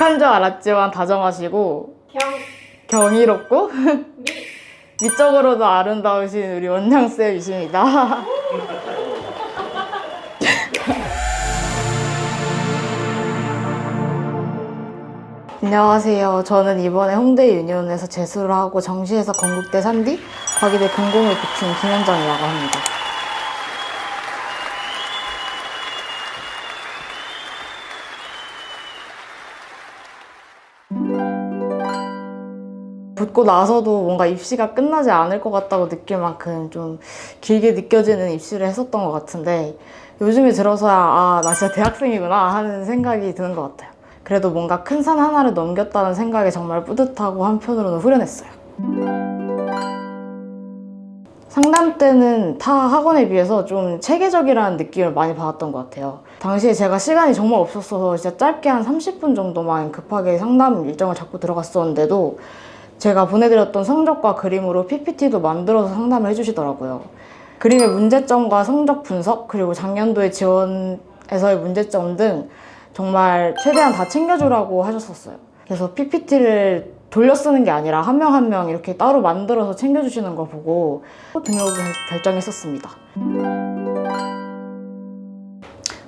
약한 줄 알았지만 다정하시고 경이롭고 미적으로도 아름다우신 우리 원장쌤이십니다. 안녕하세요. 저는 이번에 홍대 유니온에서 재수를 하고 정시에서 건국대 산뒤 과기대 금공을 붙인 김현정이라고 합니다. 붙고 나서도 뭔가 입시가 끝나지 않을 것 같다고 느낄 만큼 좀 길게 느껴지는 입시를 했었던 것 같은데 요즘에 들어서야 아, 나 진짜 대학생이구나 하는 생각이 드는 것 같아요. 그래도 뭔가 큰 산 하나를 넘겼다는 생각에 정말 뿌듯하고 한편으로는 후련했어요. 상담 때는 타 학원에 비해서 좀 체계적이라는 느낌을 많이 받았던 것 같아요. 당시에 제가 시간이 정말 없었어서 진짜 짧게 한 30분 정도만 급하게 상담 일정을 잡고 들어갔었는데도 제가 보내드렸던 성적과 그림으로 PPT도 만들어서 상담을 해주시더라고요. 그림의 문제점과 성적 분석, 그리고 작년도의 지원에서의 문제점 등 정말 최대한 다 챙겨주라고 하셨었어요. 그래서 PPT를 돌려 쓰는 게 아니라 한 명 한 명 이렇게 따로 만들어서 챙겨주시는 걸 보고 등록을 결정했었습니다.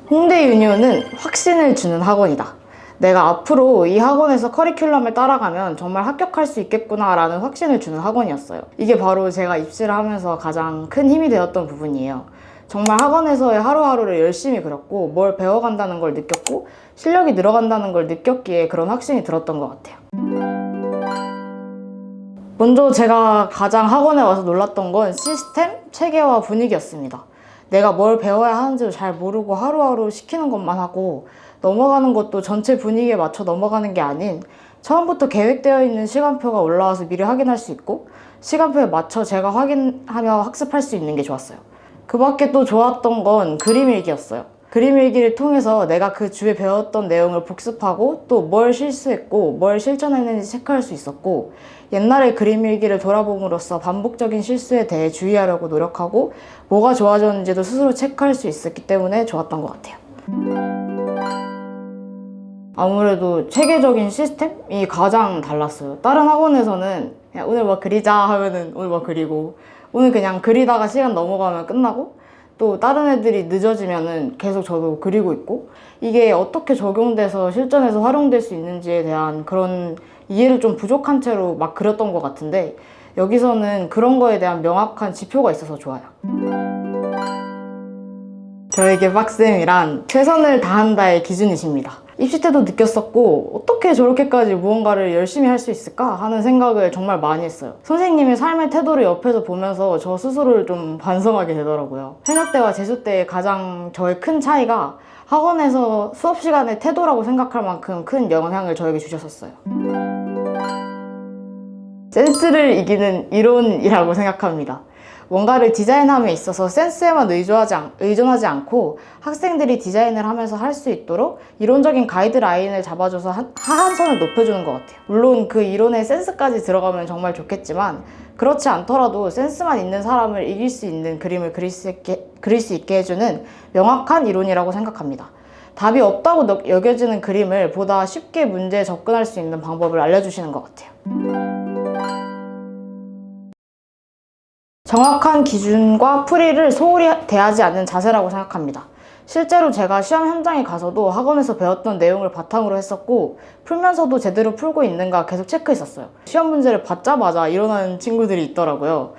홍대 유니온은 확신을 주는 학원이다. 내가 앞으로 이 학원에서 커리큘럼을 따라가면 정말 합격할 수 있겠구나 라는 확신을 주는 학원이었어요. 이게 바로 제가 입시를 하면서 가장 큰 힘이 되었던 부분이에요. 정말 학원에서의 하루하루를 열심히 그렸고 뭘 배워간다는 걸 느꼈고 실력이 늘어간다는 걸 느꼈기에 그런 확신이 들었던 것 같아요. 먼저 제가 가장 학원에 와서 놀랐던 건 시스템, 체계와 분위기였습니다. 내가 뭘 배워야 하는지를 잘 모르고 하루하루 시키는 것만 하고 넘어가는 것도 전체 분위기에 맞춰 넘어가는 게 아닌 처음부터 계획되어 있는 시간표가 올라와서 미리 확인할 수 있고 시간표에 맞춰 제가 확인하며 학습할 수 있는 게 좋았어요. 그 밖에 또 좋았던 건 그림 일기였어요. 그림 일기를 통해서 내가 그 주에 배웠던 내용을 복습하고 또 뭘 실수했고 뭘 실천했는지 체크할 수 있었고 옛날의 그림 일기를 돌아봄으로써 반복적인 실수에 대해 주의하려고 노력하고 뭐가 좋아졌는지도 스스로 체크할 수 있었기 때문에 좋았던 것 같아요. 아무래도 체계적인 시스템이 가장 달랐어요. 다른 학원에서는 그냥 오늘 뭐 그리자 하면은 오늘 뭐 그리고 오늘 그냥 그리다가 시간 넘어가면 끝나고 또 다른 애들이 늦어지면은 계속 저도 그리고 있고 이게 어떻게 적용돼서 실전에서 활용될 수 있는지에 대한 그런 이해를 좀 부족한 채로 막 그렸던 것 같은데 여기서는 그런 거에 대한 명확한 지표가 있어서 좋아요. 저에게 빡쌤이란 최선을 다한다의 기준이십니다. 입시 때도 느꼈었고 어떻게 저렇게까지 무언가를 열심히 할 수 있을까 하는 생각을 정말 많이 했어요. 선생님의 삶의 태도를 옆에서 보면서 저 스스로를 좀 반성하게 되더라고요. 현역 때와 재수 때의 가장 저의 큰 차이가 학원에서 수업 시간의 태도라고 생각할 만큼 큰 영향을 저에게 주셨었어요. 센스를 이기는 이론이라고 생각합니다. 뭔가를 디자인함에 있어서 센스에만 의존하지 않고 학생들이 디자인을 하면서 할 수 있도록 이론적인 가이드라인을 잡아줘서 하한선을 높여주는 것 같아요. 물론 그 이론에 센스까지 들어가면 정말 좋겠지만 그렇지 않더라도 센스만 있는 사람을 이길 수 있는 그림을 그릴 수 있게 해주는 명확한 이론이라고 생각합니다. 답이 없다고 여겨지는 그림을 보다 쉽게 문제에 접근할 수 있는 방법을 알려주시는 것 같아요. 정확한 기준과 풀이를 소홀히 대하지 않는 자세라고 생각합니다. 실제로 제가 시험 현장에 가서도 학원에서 배웠던 내용을 바탕으로 했었고 풀면서도 제대로 풀고 있는가 계속 체크했었어요. 시험 문제를 받자마자 일어나는 친구들이 있더라고요.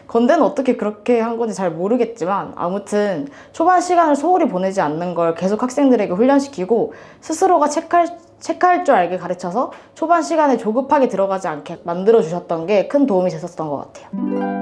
건대는 어떻게 그렇게 한 건지 잘 모르겠지만 아무튼 초반 시간을 소홀히 보내지 않는 걸 계속 학생들에게 훈련시키고 스스로가 체크할 줄 알게 가르쳐서 초반 시간에 조급하게 들어가지 않게 만들어 주셨던 게 큰 도움이 됐었던 것 같아요.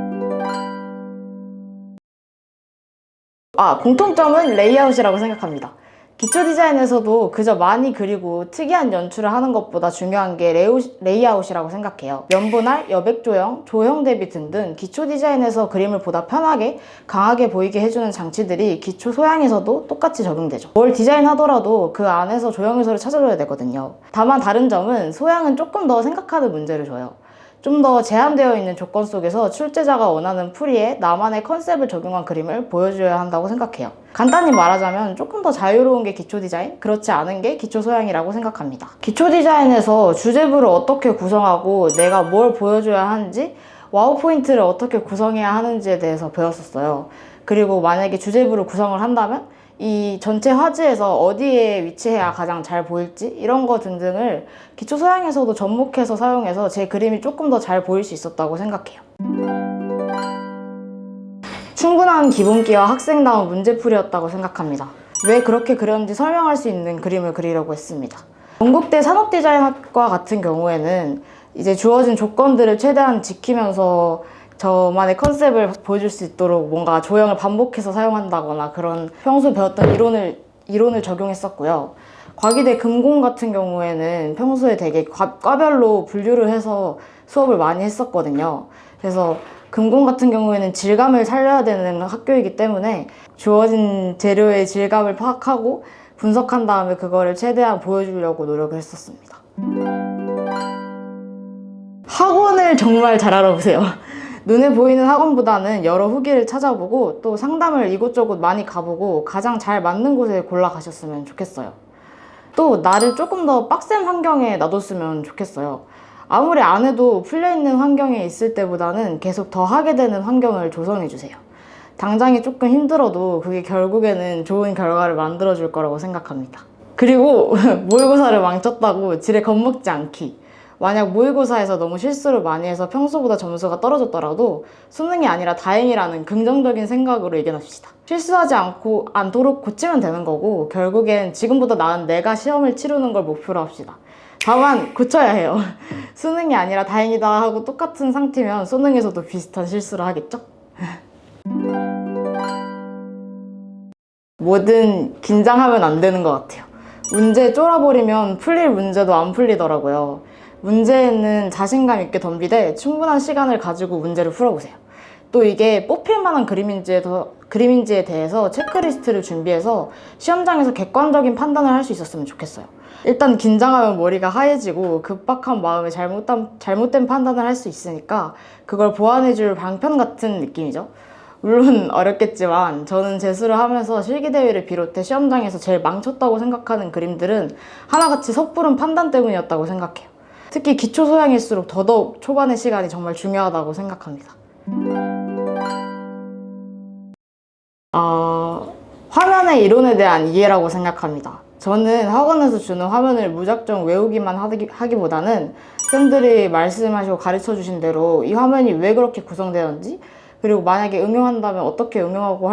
공통점은 레이아웃이라고 생각합니다. 기초 디자인에서도 그저 많이 그리고 특이한 연출을 하는 것보다 중요한 게 레이아웃이라고 생각해요. 면분할, 여백 조형, 조형 대비 등등 기초 디자인에서 그림을 보다 편하게, 강하게 보이게 해주는 장치들이 기초 소양에서도 똑같이 적용되죠. 뭘 디자인하더라도 그 안에서 조형 요소를 찾아줘야 되거든요. 다만 다른 점은 소양은 조금 더 생각하는 문제를 줘요. 좀 더 제한되어 있는 조건 속에서 출제자가 원하는 풀이에 나만의 컨셉을 적용한 그림을 보여줘야 한다고 생각해요. 간단히 말하자면 조금 더 자유로운 게 기초 디자인, 그렇지 않은 게 기초 소양이라고 생각합니다. 기초 디자인에서 주제부를 어떻게 구성하고 내가 뭘 보여줘야 하는지, 와우 포인트를 어떻게 구성해야 하는지에 대해서 배웠었어요. 그리고 만약에 주제부를 구성을 한다면 이 전체 화지에서 어디에 위치해야 가장 잘 보일지 이런 거 등등을 기초 소양에서도 접목해서 사용해서 제 그림이 조금 더 잘 보일 수 있었다고 생각해요. 충분한 기본기와 학생다운 문제풀이였다고 생각합니다. 왜 그렇게 그렸는지 설명할 수 있는 그림을 그리려고 했습니다. 건국대 산업디자인학과 같은 경우에는 이제 주어진 조건들을 최대한 지키면서 저만의 컨셉을 보여줄 수 있도록 뭔가 조형을 반복해서 사용한다거나 그런 평소 배웠던 이론을 적용했었고요. 과기대 금공 같은 경우에는 평소에 되게 과별로 분류를 해서 수업을 많이 했었거든요. 그래서 금공 같은 경우에는 질감을 살려야 되는 학교이기 때문에 주어진 재료의 질감을 파악하고 분석한 다음에 그거를 최대한 보여주려고 노력을 했었습니다. 학원을 정말 잘 알아보세요. 눈에 보이는 학원보다는 여러 후기를 찾아보고 또 상담을 이곳저곳 많이 가보고 가장 잘 맞는 곳에 골라 가셨으면 좋겠어요. 또 나를 조금 더 빡센 환경에 놔뒀으면 좋겠어요. 아무리 안 해도 풀려있는 환경에 있을 때보다는 계속 더 하게 되는 환경을 조성해주세요. 당장이 조금 힘들어도 그게 결국에는 좋은 결과를 만들어줄 거라고 생각합니다. 그리고 모의고사를 망쳤다고 지레 겁먹지 않기. 만약 모의고사에서 너무 실수를 많이 해서 평소보다 점수가 떨어졌더라도 수능이 아니라 다행이라는 긍정적인 생각으로 이겨냅시다. 실수하지 않도록 고치면 되는 거고 결국엔 지금보다 나은 내가 시험을 치르는 걸 목표로 합시다. 다만 고쳐야 해요. 수능이 아니라 다행이다 하고 똑같은 상태면 수능에서도 비슷한 실수를 하겠죠? 뭐든 긴장하면 안 되는 것 같아요. 문제 쫄아버리면 풀릴 문제도 안 풀리더라고요. 문제는 자신감 있게 덤비되 충분한 시간을 가지고 문제를 풀어보세요. 또 이게 뽑힐 만한 그림인지에 대해서 체크리스트를 준비해서 시험장에서 객관적인 판단을 할 수 있었으면 좋겠어요. 일단 긴장하면 머리가 하얘지고 급박한 마음에 잘못된 판단을 할 수 있으니까 그걸 보완해줄 방편 같은 느낌이죠. 물론 어렵겠지만 저는 재수를 하면서 실기대회를 비롯해 시험장에서 제일 망쳤다고 생각하는 그림들은 하나같이 섣부른 판단 때문이었다고 생각해요. 특히 기초 소양일수록 더더욱 초반의 시간이 정말 중요하다고 생각합니다. 화면의 이론에 대한 이해라고 생각합니다. 저는 학원에서 주는 화면을 무작정 외우기만 하기보다는 쌤들이 말씀하시고 가르쳐 주신 대로 이 화면이 왜 그렇게 구성되었는지 그리고 만약에 응용한다면 어떻게 응용하고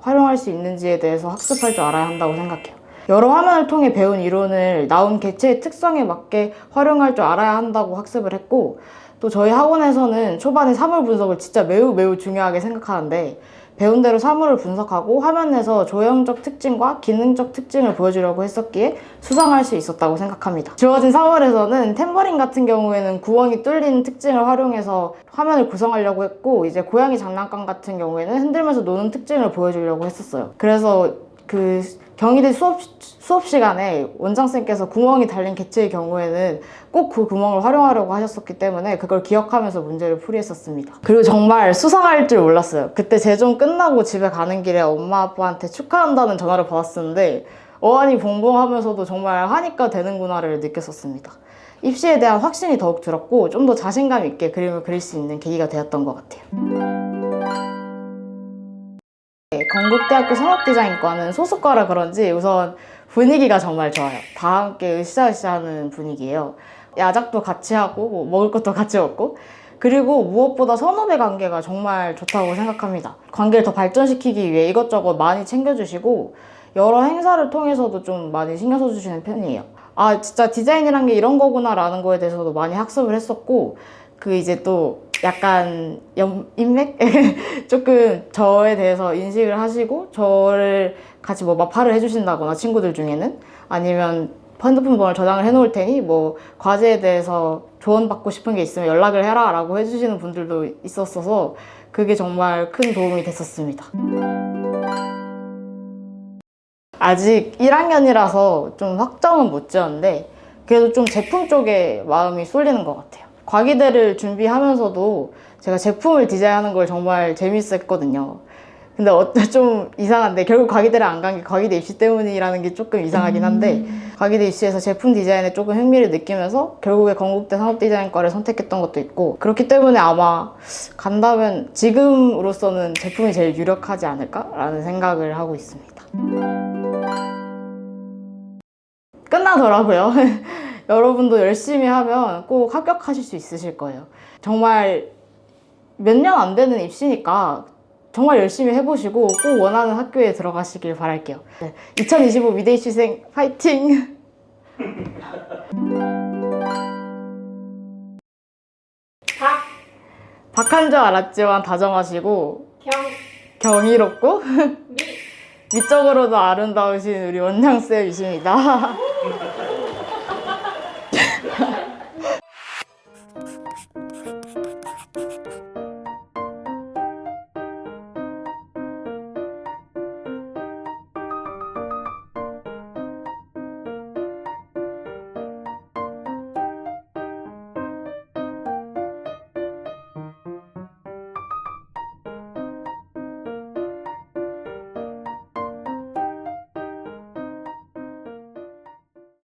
활용할 수 있는지에 대해서 학습할 줄 알아야 한다고 생각해요. 여러 화면을 통해 배운 이론을 나온 객체의 특성에 맞게 활용할 줄 알아야 한다고 학습을 했고 또 저희 학원에서는 초반에 사물 분석을 진짜 매우 중요하게 생각하는데 배운 대로 사물을 분석하고 화면에서 조형적 특징과 기능적 특징을 보여주려고 했었기에 수상할 수 있었다고 생각합니다. 주어진 사물에서는 탬버린 같은 경우에는 구멍이 뚫린 특징을 활용해서 화면을 구성하려고 했고 이제 고양이 장난감 같은 경우에는 흔들면서 노는 특징을 보여주려고 했었어요. 그래서 그 경희대 수업 시간에 원장쌤께서 구멍이 달린 객체의 경우에는 꼭 그 구멍을 활용하려고 하셨었기 때문에 그걸 기억하면서 문제를 풀이했었습니다. 그리고 정말 수상할 줄 몰랐어요. 그때 제종 끝나고 집에 가는 길에 엄마 아빠한테 축하한다는 전화를 받았었는데 어안이 봉봉하면서도 정말 하니까 되는구나를 느꼈었습니다. 입시에 대한 확신이 더욱 들었고 좀 더 자신감 있게 그림을 그릴 수 있는 계기가 되었던 것 같아요. 건국대학교 산업디자인과는 소수과라 그런지 우선 분위기가 정말 좋아요. 다 함께 으쌰으쌰 하는 분위기예요. 야작도 같이 하고 뭐 먹을 것도 같이 먹고 그리고 무엇보다 선후배 관계가 정말 좋다고 생각합니다. 관계를 더 발전시키기 위해 이것저것 많이 챙겨주시고 여러 행사를 통해서도 좀 많이 신경 써주시는 편이에요. 아 진짜 디자인이란 게 이런 거구나 라는 거에 대해서도 많이 학습을 했었고 그 이제 또 약간 인맥? 조금 저에 대해서 인식을 하시고 저를 같이 뭐 마파를 해주신다거나 친구들 중에는 아니면 핸드폰 번호를 저장을 해놓을 테니 뭐 과제에 대해서 조언받고 싶은 게 있으면 연락을 해라 라고 해주시는 분들도 있었어서 그게 정말 큰 도움이 됐었습니다. 아직 1학년이라서 좀 확정은 못 지었는데 그래도 좀 제품 쪽에 마음이 쏠리는 것 같아요. 과기대를 준비하면서도 제가 제품을 디자인하는 걸 정말 재밌었거든요. 근데 좀 이상한데 결국 과기대를 안 간 게 과기대 입시 때문이라는 게 조금 이상하긴 한데 과기대 입시에서 제품 디자인에 조금 흥미를 느끼면서 결국에 건국대 산업디자인과를 선택했던 것도 있고, 그렇기 때문에 아마 간다면 지금으로서는 제품이 제일 유력하지 않을까라는 생각을 하고 있습니다. 끝나더라고요. 여러분도 열심히 하면 꼭 합격하실 수 있으실 거예요. 정말 몇 년 안 되는 입시니까 정말 열심히 해보시고 꼭 원하는 학교에 들어가시길 바랄게요. 네, 2025 미대 입시생 파이팅! 박한 줄 알았지만 다정하시고 경이롭고 미적으로도 아름다우신 우리 원장쌤이십니다.